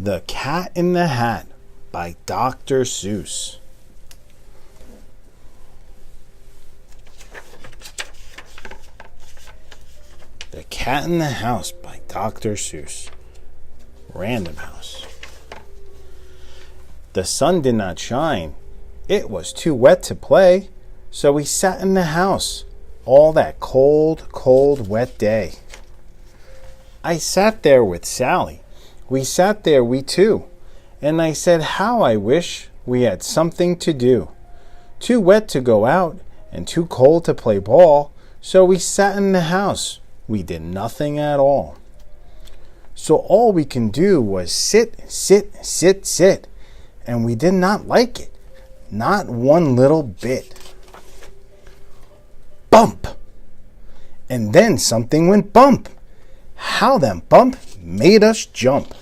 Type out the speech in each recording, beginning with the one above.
The Cat in the Hat by Dr. Seuss. The Cat in the House by Dr. Seuss. Random House. The sun did not shine. It was too wet to play, so we sat in the house all that cold, cold, wet day. I sat there with Sally. We sat there, we two, and I said how I wish we had something to do. Too wet to go out and too cold to play ball, so we sat in the house. We did nothing at all. So all we can do was sit, sit, sit, sit, and we did not like it, not one little bit. Bump! And then something went bump. How that bump made us jump.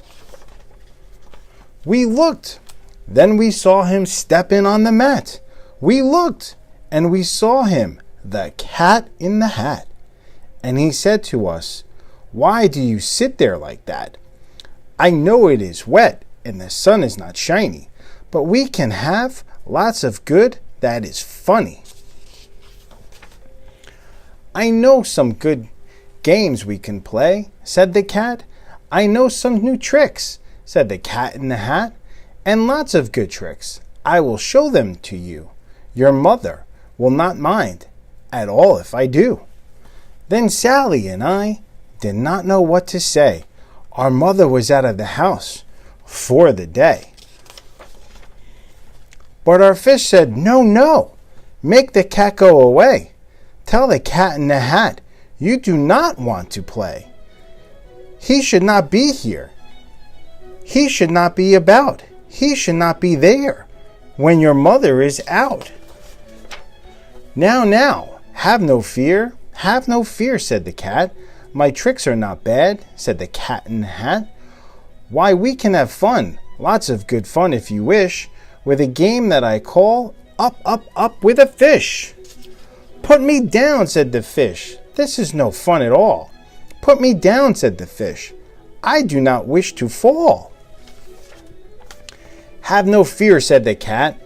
We looked, then we saw him step in on the mat. We looked, and we saw him, the Cat in the Hat. And he said to us, "Why do you sit there like that? I know it is wet, and the sun is not shiny, but we can have lots of good that is funny. I know some good games we can play," said the cat. "I know some new tricks," said the Cat in the Hat, "and lots of good tricks. I will show them to you. Your mother will not mind at all if I do." Then Sally and I did not know what to say. Our mother was out of the house for the day. But our fish said, "No, no, make the cat go away. Tell the Cat in the Hat you do not want to play. He should not be here. He should not be about. He should not be there when your mother is out." Now, have no fear, said the cat. "My tricks are not bad," said the Cat in the Hat. "Why, we can have fun, lots of good fun if you wish, with a game that I call Up, Up, Up with a Fish." "Put me down," said the fish. "This is no fun at all." "Put me down," said the fish. "I do not wish to fall." "Have no fear," said the cat.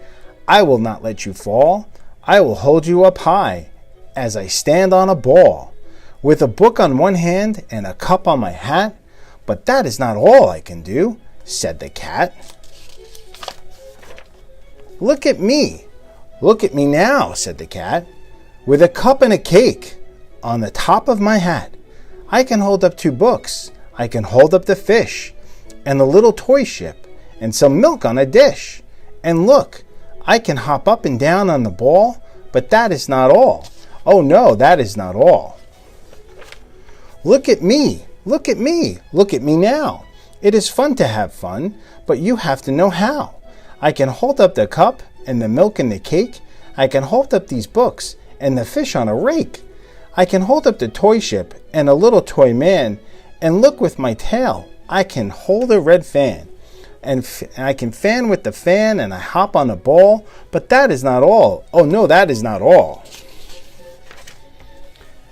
"I will not let you fall. I will hold you up high as I stand on a ball, with a book on one hand and a cup on my hat. But that is not all I can do," said the cat. Look at me now," said the cat, "with a cup and a cake on the top of my hat. I can hold up 2 books. I can hold up the fish and the little toy ship and some milk on a dish. And look, I can hop up and down on the ball, but that is not all. Oh no, that is not all. Look at me, look at me, look at me now. It is fun to have fun, but you have to know how. I can hold up the cup and the milk and the cake. I can hold up these books and the fish on a rake. I can hold up the toy ship and a little toy man. And look, with my tail, I can hold a red fan. And I can fan with the fan, and I hop on a ball. But that is not all. Oh no, that is not all."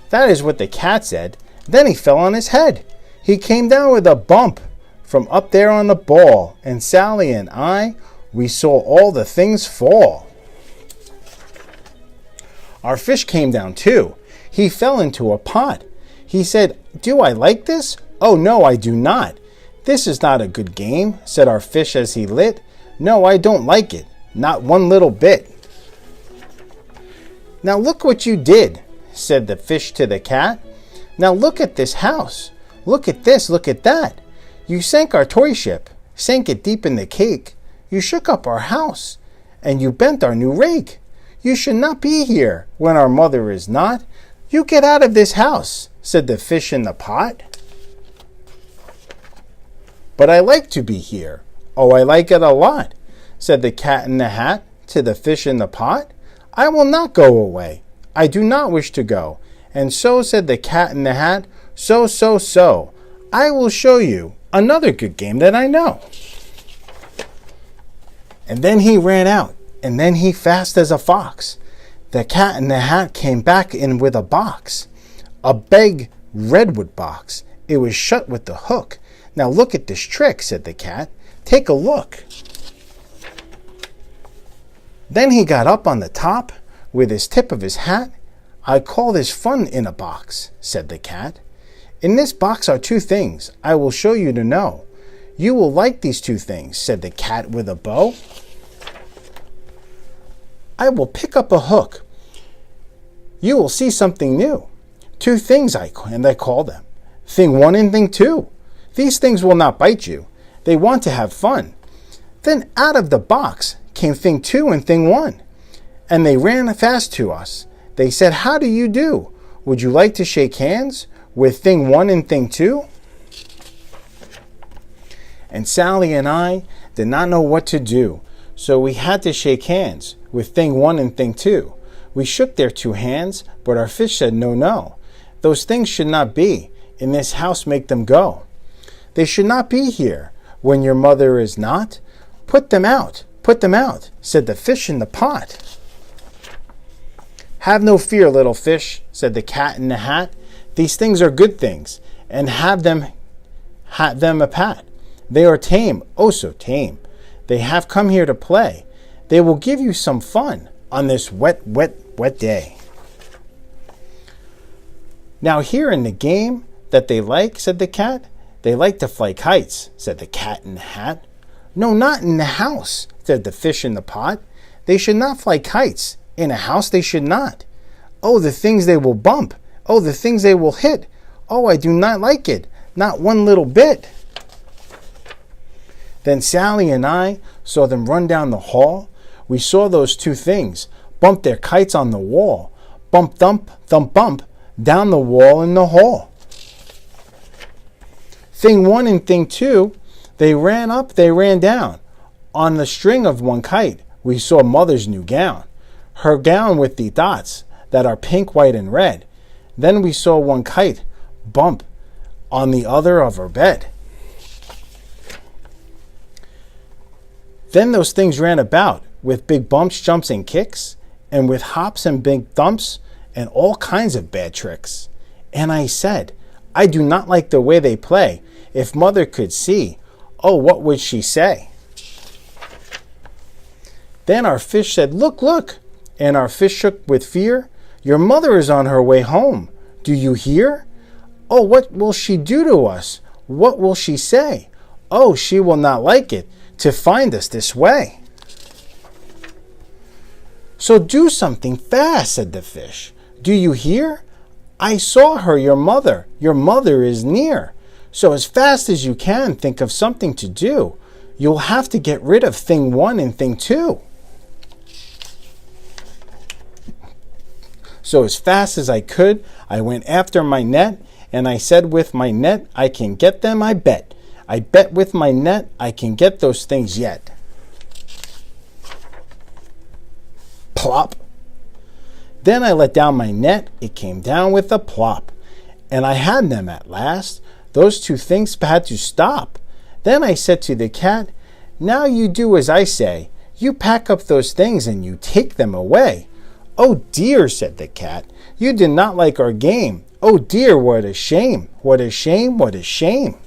That is what the cat said. Then he fell on his head. He came down with a bump from up there on the ball. And Sally and I, we saw all the things fall. Our fish came down too. He fell into a pot. He said, "Do I like this? Oh no, I do not. This is not a good game," said our fish as he lit. "No, I don't like it, not one little bit." "Now look what you did," said the fish to the cat. "Now look at this house. Look at this, look at that. You sank our toy ship, sank it deep in the cake. You shook up our house, and you bent our new rake. You should not be here when our mother is not. You get out of this house," said the fish in the pot. "But I like to be here. Oh, I like it a lot," said the Cat in the Hat to the fish in the pot. "I will not go away. I do not wish to go." And so said the Cat in the Hat, so, "I will show you another good game that I know." And then he ran out, and then he fast as a fox. The Cat in the Hat came back in with a box, a big redwood box. It was shut with the hook. Now look at this trick, said the cat. Take a look. Then he got up on the top with his tip of his hat. I call this fun in a box, said the cat. In this box are two things I will show you to know. You will like these two things, said the cat with a bow. I will pick up a hook. You will see something new. Two things I call them. Thing one and thing two. These things will not bite you. They want to have fun. Then out of the box came thing two and thing one. And they ran fast to us. They said, how do you do? Would you like to shake hands with thing one and thing two? And Sally and I did not know what to do. So we had to shake hands with thing one and thing two. We shook their two hands, but our fish said, no, no. Those things should not be. In this house make them go. They should not be here when your mother is not. Put them out, said the fish in the pot. Have no fear, little fish, said the cat in the hat. These things are good things, and have them a pat. They are tame, oh so tame. They have come here to play. They will give you some fun on this wet, wet, wet day. Now here in the game that they like, said the cat, they like to fly kites, said the cat in the hat. No, not in the house, said the fish in the pot. They should not fly kites. In a house they should not. Oh, the things they will bump. Oh, the things they will hit. Oh, I do not like it. Not one little bit. Then Sally and I saw them run down the hall. We saw those two things bump their kites on the wall. Bump, thump, thump, bump, down the wall in the hall. Thing one and thing two, they ran up, they ran down. On the string of one kite, we saw mother's new gown. Her gown with the dots that are pink, white, and red. Then we saw one kite bump on the other of her bed. Then those things ran about with big bumps, jumps, and kicks, and with hops and big thumps, and all kinds of bad tricks. And I said, I do not like the way they play. If mother could see, oh, what would she say? Then our fish said, look, look. And our fish shook with fear. Your mother is on her way home. Do you hear? Oh, what will she do to us? What will she say? Oh, she will not like it to find us this way. So do something fast, said the fish. Do you hear? I saw her, your mother. Your mother is near. So as fast as you can, think of something to do. You'll have to get rid of thing one and thing two. So as fast as I could, I went after my net, and I said with my net, I can get them, I bet. I bet with my net, I can get those things yet. Plop. Then I let down my net, it came down with a plop. And I had them at last. Those two things had to stop. Then I said to the cat, now you do as I say. You pack up those things and you take them away. Oh dear, said the cat, you did not like our game. Oh dear, what a shame, what a shame, what a shame.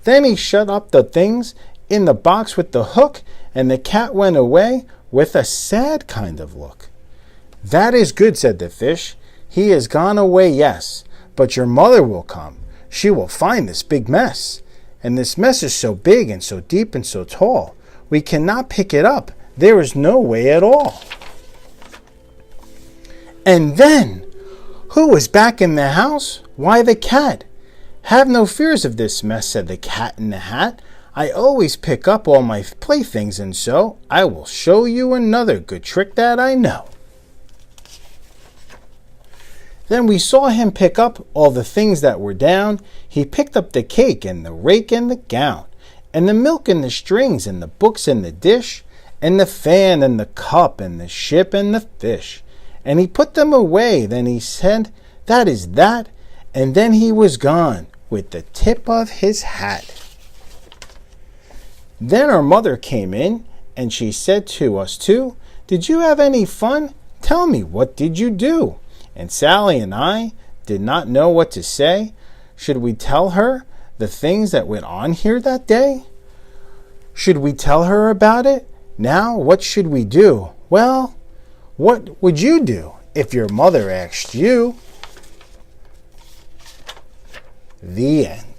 Then he shut up the things in the box with the hook, and the cat went away with a sad kind of look. That is good, said the fish. He has gone away, yes, but your mother will come. She will find this big mess. And this mess is so big and so deep and so tall, we cannot pick it up. There is no way at all. And then, who was back in the house? Why, the cat. Have no fears of this mess, said the cat in the hat. I always pick up all my playthings, and so I will show you another good trick that I know. Then we saw him pick up all the things that were down. He picked up the cake and the rake and the gown, and the milk and the strings and the books and the dish, and the fan and the cup and the ship and the fish. And he put them away. Then he said, that is that. And then he was gone with the tip of his hat. Then our mother came in, and she said to us two, did you have any fun? Tell me, what did you do? And Sally and I did not know what to say. Should we tell her the things that went on here that day? Should we tell her about it? Now, what should we do? Well, what would you do if your mother asked you? The end.